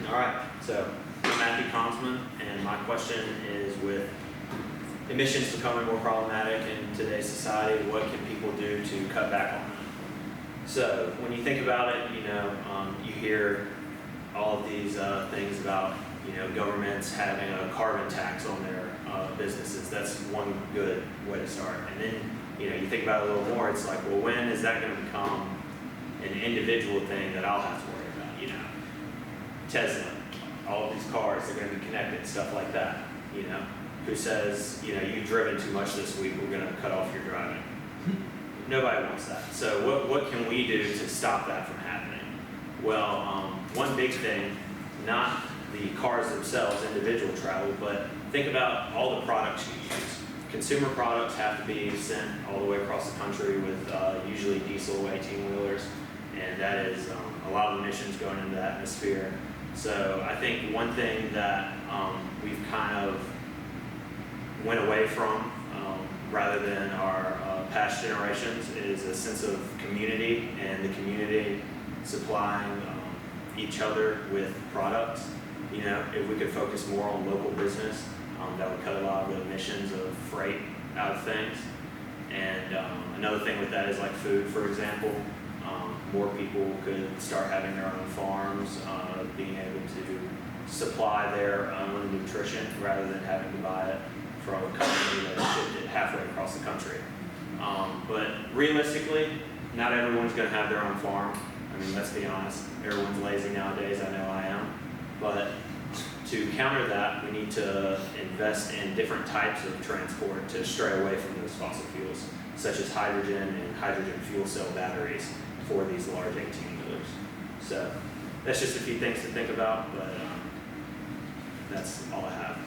All right, so I'm Matthew Konzelman, and my question is, with emissions becoming more problematic in today's society, what can people do to cut back on them? So when you think about it, you hear all of these things about, governments having a carbon tax on their businesses. That's one good way to start. And then, you think about it a little more, it's like, well, when is that going to become an individual thing that I'll have to worry about? Tesla, all of these cars, they're going to be connected, stuff like that. Who says, you've driven too much this week, we're going to cut off your driving? Nobody wants that. So what can we do to stop that from happening? Well, one big thing, not the cars themselves, individual travel, but think about all the products you use. Consumer products have to be sent all the way across the country with usually diesel 18-wheelers, and that is a lot of emissions going into the atmosphere. So I think one thing that we've kind of went away from, rather than our past generations, is a sense of community, and the community supplying each other with products. If we could focus more on local business, that would cut a lot of the emissions of freight out of things. And another thing with that is like food, for example. More people could start having their own farms, being able to supply their own nutrition rather than having to buy it from a company that shipped it halfway across the country. But realistically, not everyone's going to have their own farm. I mean, let's be honest, everyone's lazy nowadays, I know I am. But to counter that, we need to invest in different types of transport to stray away from those fossil fuels, such as hydrogen and hydrogen fuel cell batteries for these large 18-wheelers. So that's just a few things to think about, but that's all I have.